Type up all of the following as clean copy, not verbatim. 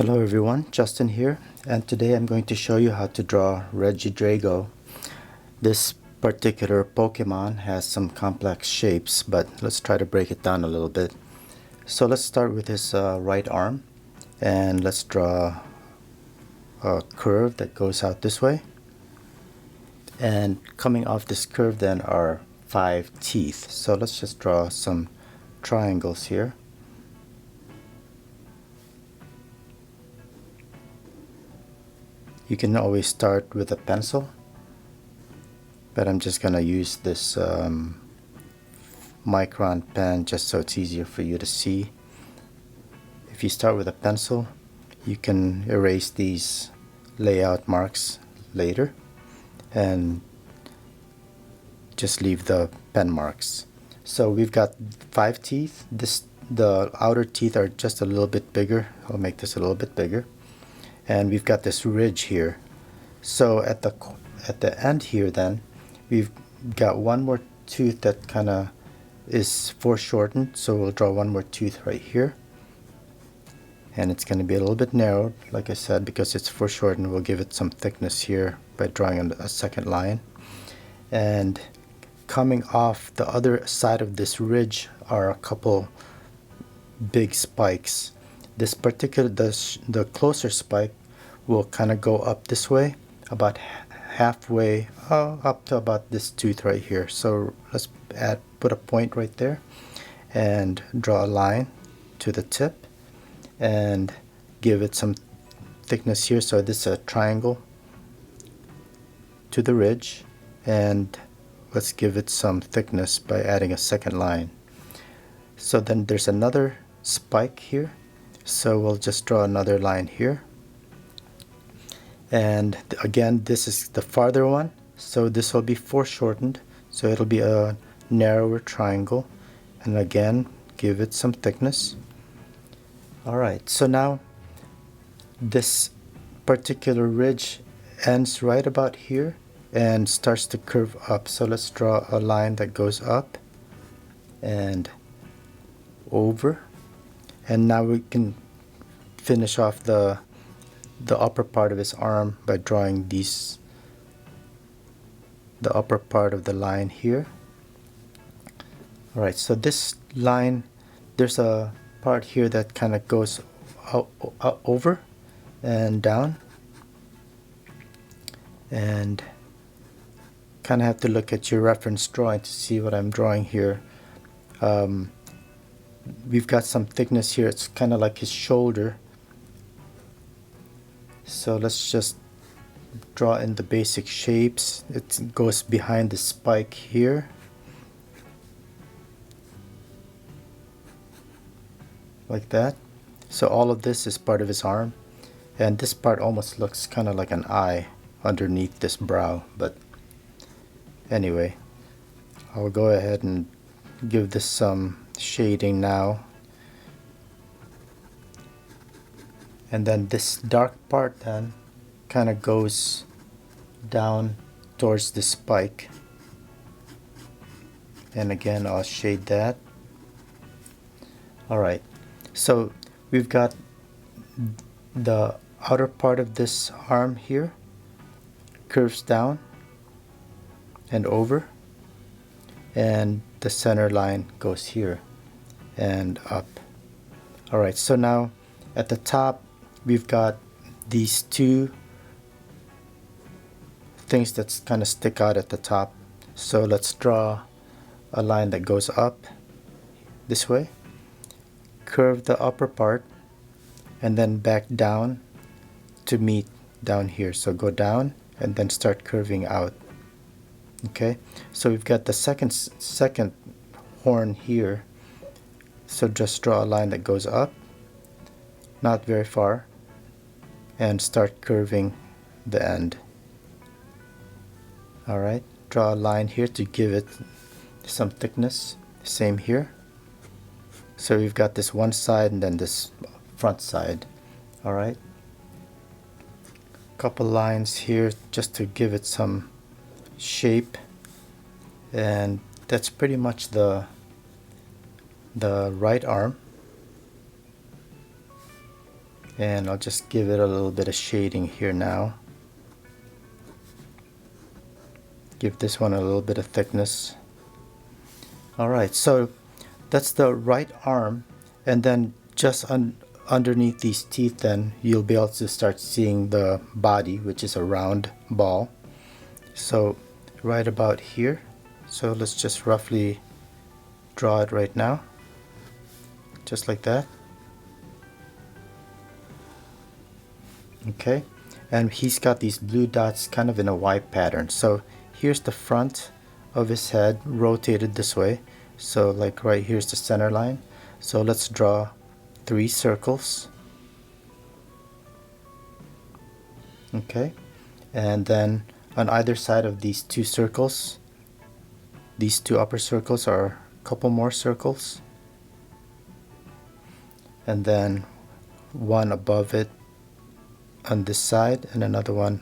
Hello everyone, Justin here, and today I'm going to show you how to draw REGIDRAGO. This particular Pokemon has some complex shapes, but let's try to break it down a little bit. So let's start with his right arm, and let's draw a curve that goes out this way. And coming off this curve then are 5 teeth. So let's just draw some triangles here. You can always start with a pencil, but I'm just going to use this micron pen just so it's easier for you to see. If you start with a pencil, you can erase these layout marks later and just leave the pen marks. So we've got 5 teeth. The outer teeth are just a little bit bigger. I'll make this a little bit bigger. And we've got this ridge here. So at the end here then, we've got one more tooth that kind of is foreshortened. So we'll draw one more tooth right here. And it's going to be a little bit narrowed, like I said, because it's foreshortened. We'll give it some thickness here by drawing a second line. And coming off the other side of this ridge are a couple big spikes. This particular, the closer spike will kind of go up this way, about halfway up to about this tooth right here. So let's put a point right there and draw a line to the tip and give it some thickness here. So this is a triangle to the ridge, and let's give it some thickness by adding a second line. So then there's another spike here. So we'll just draw another line here. And again, this is the farther one. So this will be foreshortened. So it'll be a narrower triangle. And again, give it some thickness. Alright, so now this particular ridge ends right about here and starts to curve up. So let's draw a line that goes up and over. And now we can finish off the upper part of his arm by drawing the upper part of the line here. Alright, so this line, there's a part here that kind of goes over and down, and kind of have to look at your reference drawing to see what I'm drawing here. We've got some thickness here. It's kind of like his shoulder. So let's just draw in the basic shapes. It goes behind the spike here. Like that. So all of this is part of his arm. And this part almost looks kind of like an eye underneath this brow. But anyway, I'll go ahead and give this some shading now. And then this dark part then kind of goes down towards the spike. And again, I'll shade that. Alright, so we've got the outer part of this arm here curves down and over, and the center line goes here and up. Alright, so now at the top we've got these two things that kind of stick out at the top. So let's draw a line that goes up this way, curve the upper part, and then back down to meet down here. So go down and then start curving out. Okay, so we've got the second horn here. So just draw a line that goes up, not very far, and start curving the end. Alright, draw a line here to give it some thickness. Same here. So we've got this one side and then this front side. Alright, couple lines here just to give it some shape, and that's pretty much the right arm. And I'll just give it a little bit of shading here now. Give this one a little bit of thickness. Alright, so that's the right arm, and then just underneath these teeth then you'll be able to start seeing the body, which is a round ball. So right about here, so let's just roughly draw it right now, just like that. Okay, and he's got these blue dots kind of in a Y pattern. So here's the front of his head rotated this way, so like right here's the center line. So let's draw 3 circles. Okay, and then on either side of these 2 circles, these 2 upper circles are a couple more circles, and then one above it on this side and another one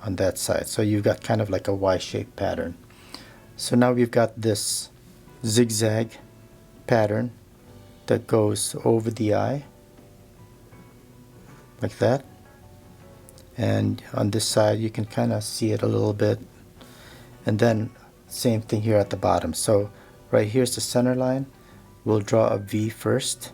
on that side. So you've got kind of like a Y-shaped pattern. So now we've got this zigzag pattern that goes over the eye like that, and on this side you can kind of see it a little bit, and then same thing here at the bottom. So right here's the center line. We'll draw a V first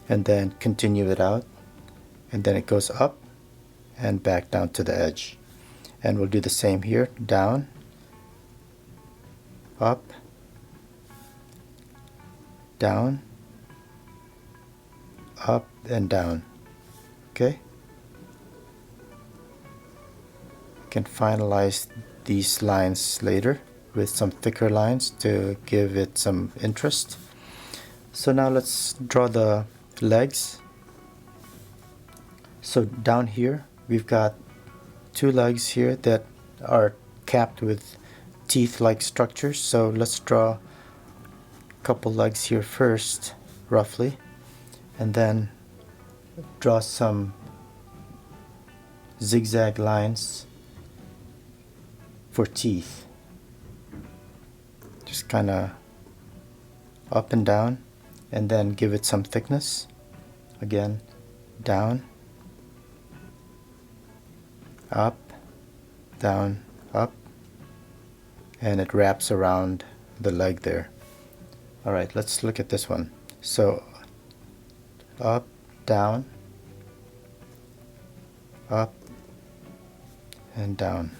and then continue it out, and then it goes up and back down to the edge. And we'll do the same here, down, up, down, up, and down. Okay, you can finalize these lines later with some thicker lines to give it some interest. So now let's draw the legs. So down here we've got 2 legs here that are capped with teeth-like structures. So let's draw a couple legs here first, roughly, and then draw some zigzag lines for teeth, just kind of up and down, and then give it some thickness. Again, down, up, down, up, and it wraps around the leg there. Alright, let's look at this one. So up, down, up, and down.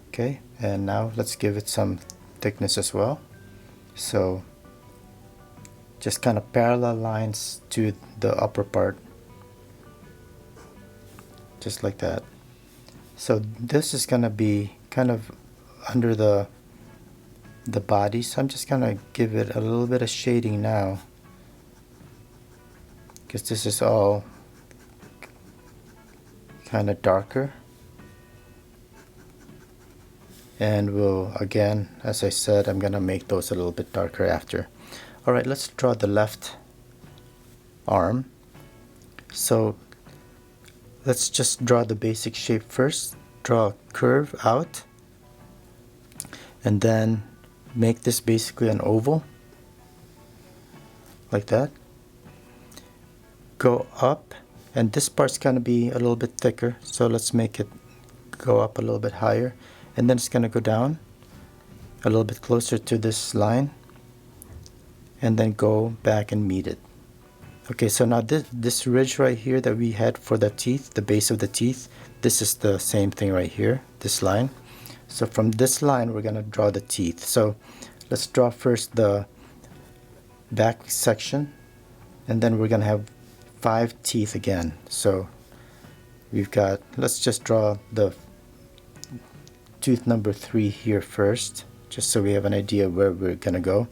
Okay, and now let's give it some thickness as well. So just kind of parallel lines to the upper part, just like that. So this is going to be kind of under the body, so I'm just going to give it a little bit of shading now, because this is all kind of darker. And we'll, again, as I said, I'm going to make those a little bit darker after. Alright, let's draw the left arm. So let's just draw the basic shape first. Draw a curve out, and then make this basically an oval, like that. Go up, and this part's going to be a little bit thicker, so let's make it go up a little bit higher, and then it's going to go down a little bit closer to this line, and then go back and meet it. Okay, so now this ridge right here that we had for the teeth, the base of the teeth, this is the same thing right here, this line. So from this line we're going to draw the teeth. So let's draw first the back section, and then we're going to have 5 teeth again. So we've got, let's just draw the tooth number 3 here first, just so we have an idea where we're going to go.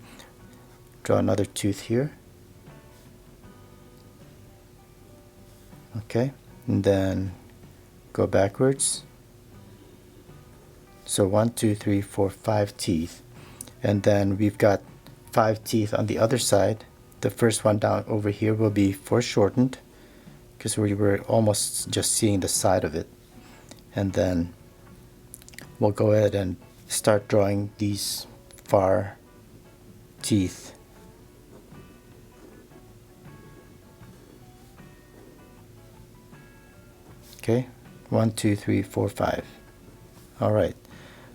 Draw another tooth here. Okay, and then go backwards. So 1, 2, 3, 4, 5 teeth, and then we've got 5 teeth on the other side. The first one down over here will be foreshortened, because we were almost just seeing the side of it. And then we'll go ahead and start drawing these far teeth. Okay, 1, 2, 3, 4, 5. All right,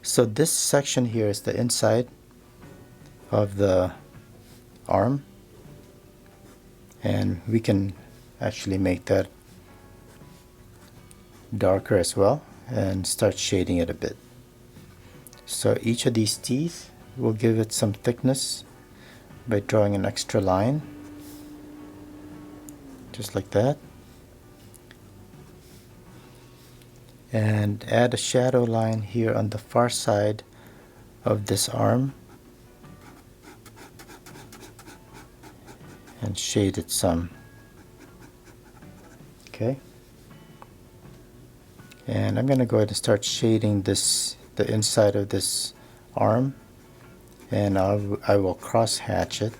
so this section here is the inside of the arm, and we can actually make that darker as well and start shading it a bit. So each of these teeth will give it some thickness by drawing an extra line, just like that, and add a shadow line here on the far side of this arm and shade it some. Okay, and I'm gonna go ahead and start shading this, the inside of this arm, and I will cross hatch it.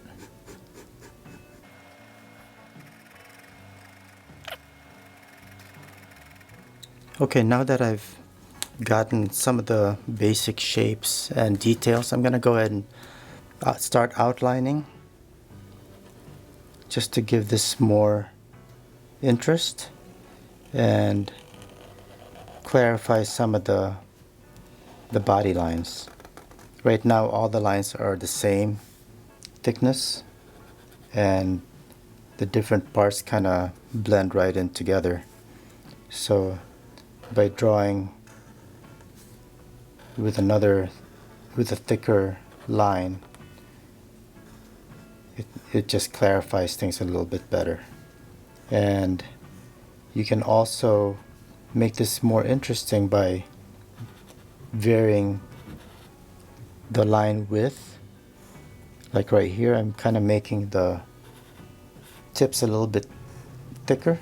Okay, now that I've gotten some of the basic shapes and details, I'm gonna go ahead and start outlining, just to give this more interest and clarify some of the body lines. Right now all the lines are the same thickness and the different parts kind of blend right in together. So by drawing with a thicker line, it just clarifies things a little bit better. And you can also make this more interesting by varying the line width. Like right here, I'm kind of making the tips a little bit thicker.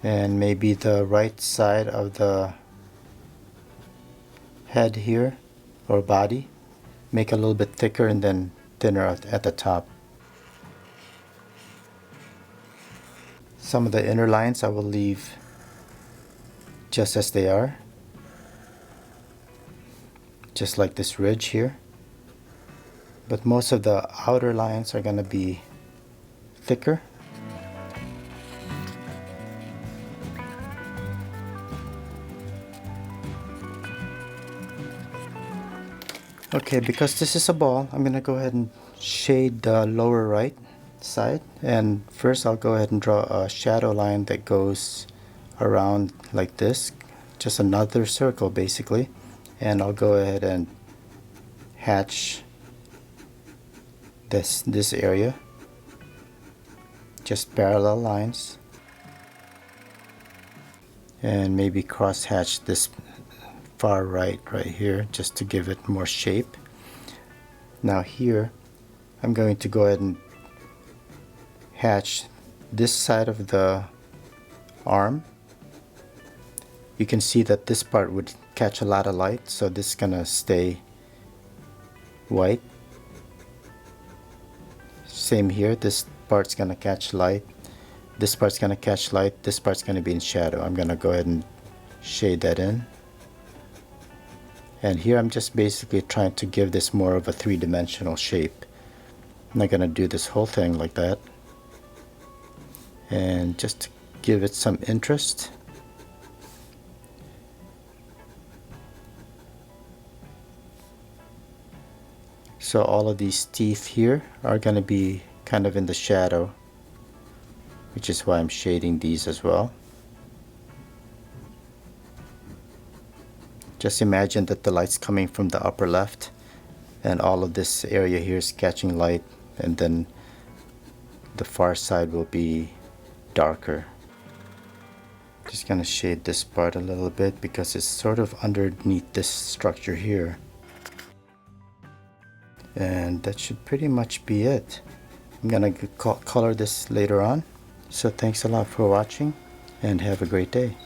And maybe the right side of the head here, or body, make a little bit thicker and then thinner at the top. Some of the inner lines I will leave just as they are, just like this ridge here. But most of the outer lines are going to be thicker. Okay, because this is a ball, I'm going to go ahead and shade the lower right side. And first I'll go ahead and draw a shadow line that goes around like this, just another circle basically. And I'll go ahead and hatch this area, just parallel lines, and maybe cross hatch this far right here just to give it more shape. Now here I'm going to go ahead and hatch this side of the arm. You can see that this part would catch a lot of light, so this is gonna stay white. Same here, this part's gonna catch light, this part's gonna catch light, this part's gonna be in shadow. I'm gonna go ahead and shade that in. And here I'm just basically trying to give this more of a three-dimensional shape. I'm not gonna do this whole thing like that. And just to give it some interest. So all of these teeth here are going to be kind of in the shadow, which is why I'm shading these as well. Just imagine that the light's coming from the upper left and all of this area here is catching light, and then the far side will be darker. Just going to shade this part a little bit because it's sort of underneath this structure here. And that should pretty much be it. I'm gonna color this later on. So thanks a lot for watching and have a great day.